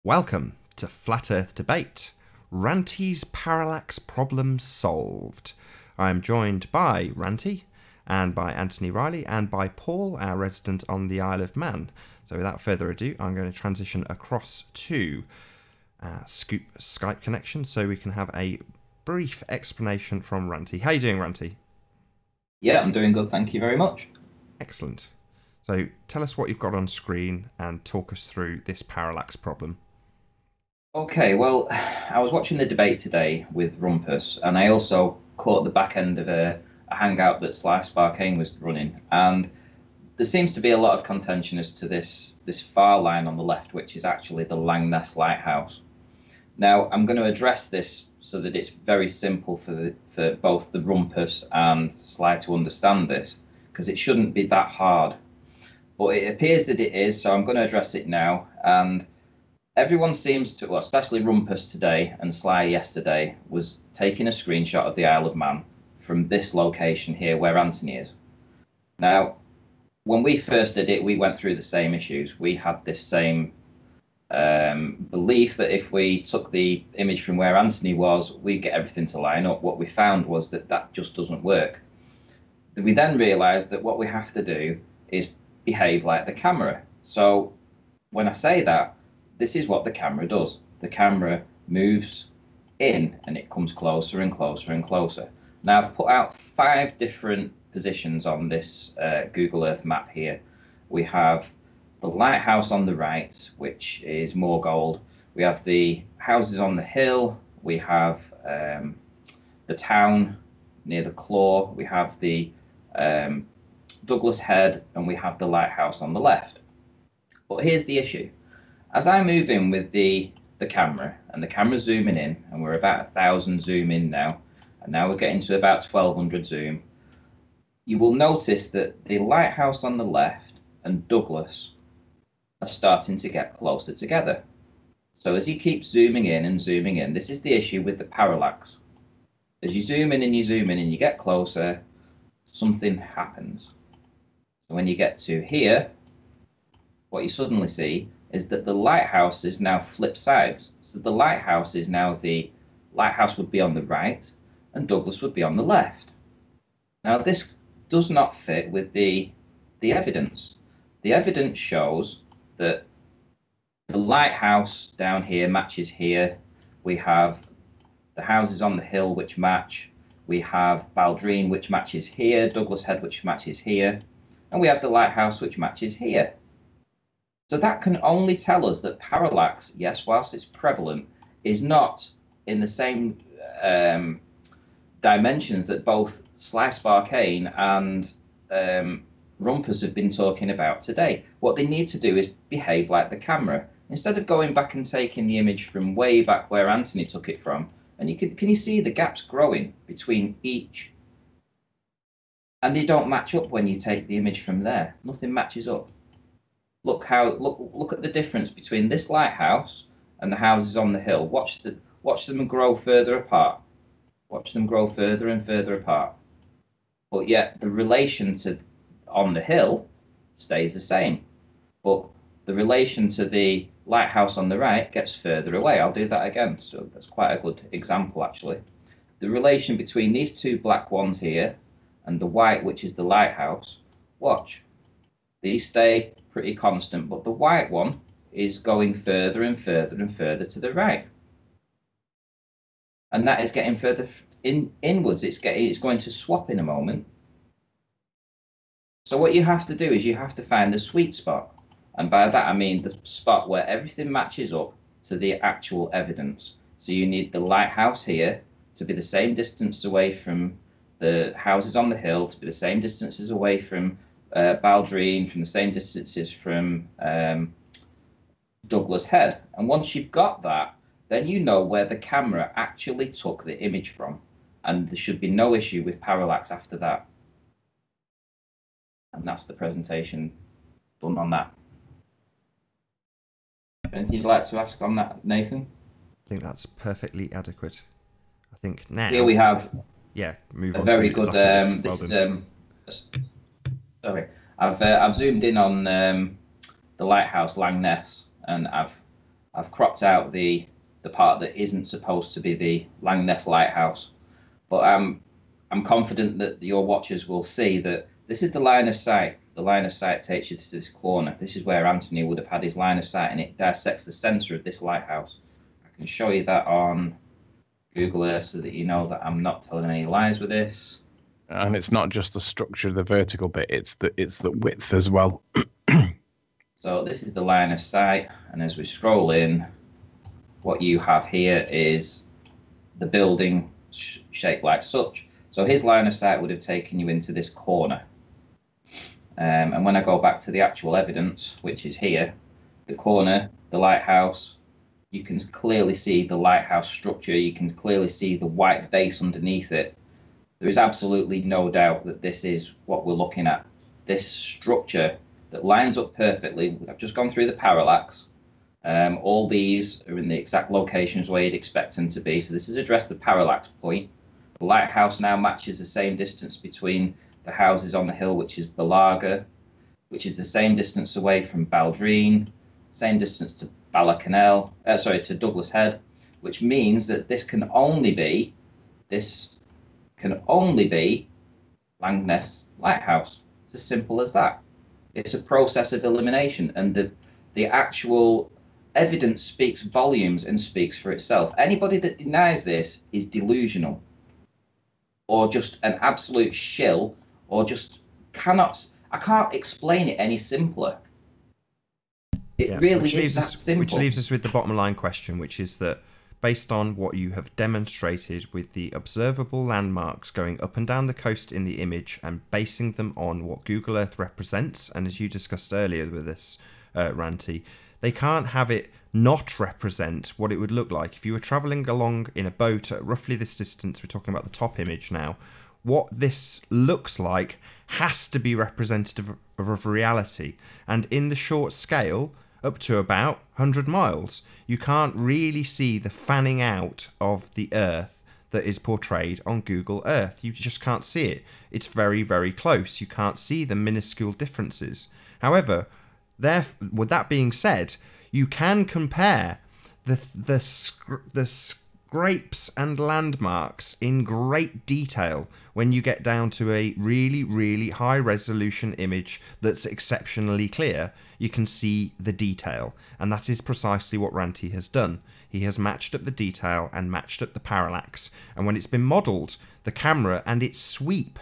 Welcome to Flat Earth Debate, Ranty's Parallax Problem Solved. I'm joined by Ranty, and by Anthony Riley, and by Paul, our resident on the Isle of Man. So without further ado, I'm going to transition across to Skype connection so we can have a brief explanation from Ranty. How are you doing, Ranty? Yeah, I'm doing good, thank you very much. Excellent. So tell us what you've got on screen and talk us through this parallax problem. Okay, well, I was watching the debate today with Rumpus, and I also caught the back end of a hangout that Sparkane was running, and there seems to be a lot of contention as to this far line on the left, which is actually the Langness Lighthouse. Now, I'm going to address this so that it's very simple for both the Rumpus and Sly to understand this, because it shouldn't be that hard. But it appears that it is, so I'm going to address it now. And everyone seems to, well, especially Rumpus today and Sly yesterday, was taking a screenshot of the Isle of Man from this location here where Anthony is. Now, when we first did it, we went through the same issues. We had this same belief that if we took the image from where Anthony was, we'd get everything to line up. What we found was that that just doesn't work. We then realized that what we have to do is behave like the camera. So when I say that, this is what the camera does. The camera moves in and it comes closer and closer and closer. Now I've put out 5 different positions on this Google Earth map here. We have the lighthouse on the right, which is more gold. We have the houses on the hill. We have the town near the claw. We have the Douglas Head, and we have the lighthouse on the left. But here's the issue. As I move in with the camera, and the camera's zooming in, and we're about 1,000 zoom in now, and now we're getting to about 1,200 zoom, you will notice that the lighthouse on the left and Douglas are starting to get closer together. So as you keep zooming in and zooming in, this is the issue with the parallax. As you zoom in and you zoom in and you get closer, something happens. So when you get to here, what you suddenly see is that the lighthouse is now flipped sides. So the lighthouse would be on the right and Douglas would be on the left. Now this does not fit with the evidence. The evidence shows that the lighthouse down here matches here. We have the houses on the hill which match. We have Baldrine which matches here, Douglas Head which matches here, and we have the lighthouse which matches here. So that can only tell us that parallax, yes, whilst it's prevalent, is not in the same dimensions that both Sparkane and Rumpus have been talking about today. What they need to do is behave like the camera. Instead of going back and taking the image from way back where Anthony took it from, and can you see the gaps growing between each? And they don't match up when you take the image from there. Nothing matches up. Look at the difference between this lighthouse and the houses on the hill. Watch them grow further apart. Watch them grow further and further apart. But yet the relation to on the hill stays the same. But the relation to the lighthouse on the right gets further away. I'll do that again. So that's quite a good example, actually. The relation between these 2 black ones here and the white, which is the lighthouse, watch. These stay pretty constant, but the white one is going further and further and further to the right. And that is getting further inwards. It's going to swap in a moment. So what you have to do is you have to find the sweet spot. And by that I mean the spot where everything matches up to the actual evidence. So you need the lighthouse here to be the same distance away from the houses on the hill, to be the same distances away from Baldrine, from the same distances from Douglas Head. And once you've got that, then you know where the camera actually took the image from. And there should be no issue with parallax after that. And that's the presentation done on that. Anything you'd like to ask on that, Nathan? I think that's perfectly adequate. I think now here we have move a on very to good sorry, I've zoomed in on the lighthouse Langness, and I've I've cropped out the part that isn't supposed to be the Langness Lighthouse, but I'm confident that your watchers will see that this is the line of sight. The line of sight takes you to this corner. This is where Anthony would have had his line of sight, and it dissects the centre of this lighthouse. I can show you that on Google Earth so that you know that I'm not telling any lies with this. And it's not just the structure of the vertical bit, it's the width as well. So this is the line of sight, and as we scroll in, what you have here is the building shaped like such. So his line of sight would have taken you into this corner. And when I go back to the actual evidence, which is here, the corner, the lighthouse, you can clearly see the lighthouse structure. You can clearly see the white base underneath it. There is absolutely no doubt that this is what we're looking at. This structure that lines up perfectly. I've just gone through the parallax. All these are in the exact locations where you'd expect them to be. So this has addressed the parallax point. The lighthouse now matches the same distance between the houses on the hill, which is Balaga, which is the same distance away from Baldrine, same distance to to Douglas Head, which means that this can only be Langness Lighthouse. It's as simple as that. It's a process of elimination, and the actual evidence speaks volumes and speaks for itself. Anybody that denies this is delusional, or just an absolute shill, or just I can't explain it any simpler. It really is that simple. Which leaves us with the bottom line question, which is that based on what you have demonstrated with the observable landmarks going up and down the coast in the image and basing them on what Google Earth represents, and as you discussed earlier with this, Ranty, they can't have it not represent what it would look like if you were travelling along in a boat at roughly this distance. We're talking about the top image now. What this looks like has to be representative of reality, and in the short scale up to about 100 miles you can't really see the fanning out of the Earth that is portrayed on Google Earth. You just can't see it. It's very, very close. You can't see the minuscule differences. However, with that being said, you can compare the scrapes and landmarks in great detail when you get down to a really, really high resolution image that's exceptionally clear. You can see the detail, and that is precisely what Ranty has done. He has matched up the detail and matched up the parallax, and when it's been modelled, the camera and its sweep,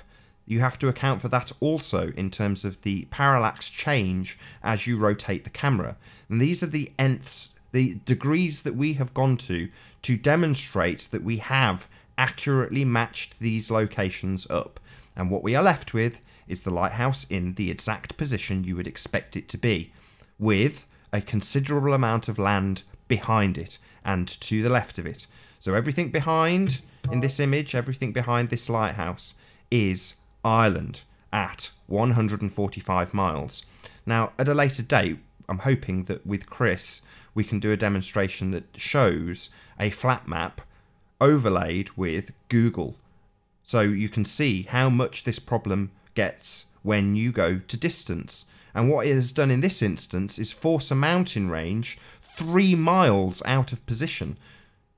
you have to account for that also in terms of the parallax change as you rotate the camera. And these are the nths, the degrees that we have gone to demonstrate that we have accurately matched these locations up. And what we are left with is the lighthouse in the exact position you would expect it to be, with a considerable amount of land behind it and to the left of it. So everything behind, in this image, everything behind this lighthouse is Ireland at 145 miles. Now, at a later date, I'm hoping that with Chris, we can do a demonstration that shows a flat map overlaid with Google. So you can see how much this problem gets when you go to distance. And what it has done in this instance is force a mountain range 3 miles out of position.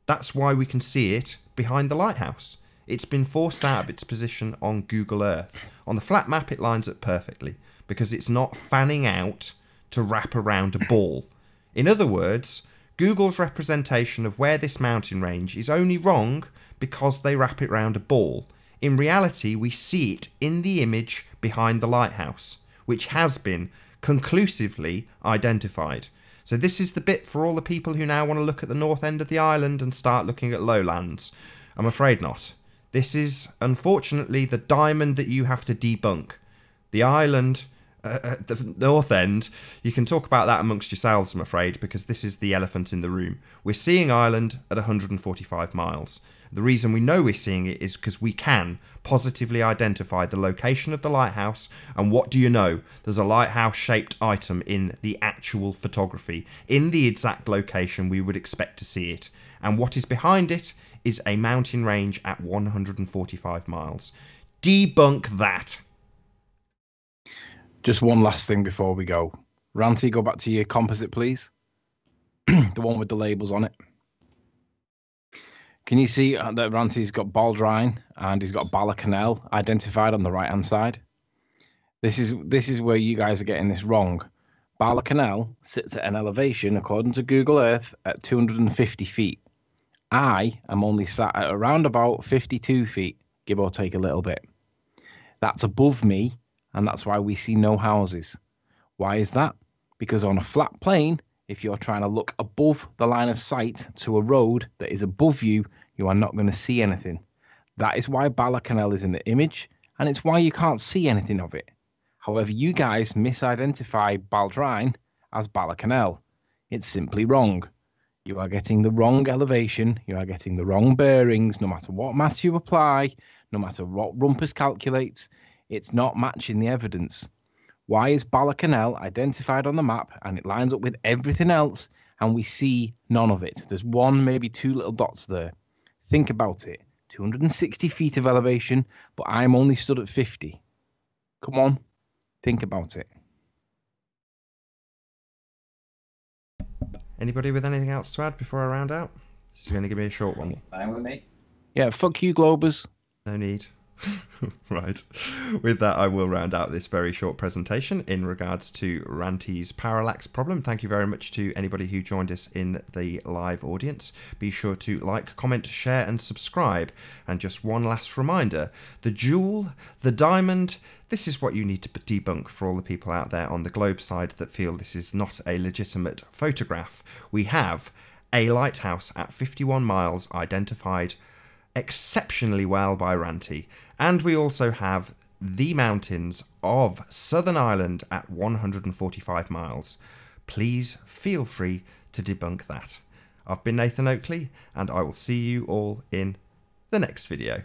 That's why we can see it behind the lighthouse. It's been forced out of its position on Google Earth. On the flat map, it lines up perfectly because it's not fanning out to wrap around a ball. In other words, Google's representation of where this mountain range is only wrong because they wrap it round a ball. In reality, we see it in the image behind the lighthouse, which has been conclusively identified. So this is the bit for all the people who now want to look at the north end of the island and start looking at lowlands. I'm afraid not. This is, unfortunately, the diamond that you have to debunk. The island at the north end, you can talk about that amongst yourselves, I'm afraid, because this is the elephant in the room. We're seeing Ireland at 145 miles. The reason we know we're seeing it is because we can positively identify the location of the lighthouse, and what do you know? There's a lighthouse-shaped item in the actual photography, in the exact location we would expect to see it. And what is behind it is a mountain range at 145 miles. Debunk that. Just one last thing before we go. Ranty, go back to your composite, please. the one with the labels on it. Can you see that Ranty's got Baldrine and he's got Balacanel identified on the right-hand side? This is where you guys are getting this wrong. Balacanel sits at an elevation, according to Google Earth, at 250 feet. I am only sat at around about 52 feet, give or take a little bit. That's above me, and that's why we see no houses. Why is that? Because on a flat plane, if you're trying to look above the line of sight to a road that is above you, you are not going to see anything. That is why Balacanel is in the image, and it's why you can't see anything of it. However, you guys misidentify Baldrine as Balacanel. It's simply wrong. You are getting the wrong elevation, you are getting the wrong bearings, no matter what maths you apply, no matter what Rumpus calculates, it's not matching the evidence. Why is Balacanel identified on the map and it lines up with everything else and we see none of it? There's one, maybe two little dots there. Think about it. 260 feet of elevation, but I'm only stood at 50. Come on, think about it. Anybody with anything else to add before I round out? This is going to give me a short one. Fine with me. Yeah, fuck you, Globers. No need. Right. With that, I will round out this very short presentation in regards to Ranty's parallax problem. Thank you very much to anybody who joined us in the live audience. Be sure to like, comment, share and subscribe. And just one last reminder, the jewel, the diamond, this is what you need to debunk for all the people out there on the globe side that feel this is not a legitimate photograph. We have a lighthouse at 51 miles identified exceptionally well by Ranty, and we also have the mountains of Southern Ireland at 145 miles. Please feel free to debunk that. I've been Nathan Oakley, and I will see you all in the next video.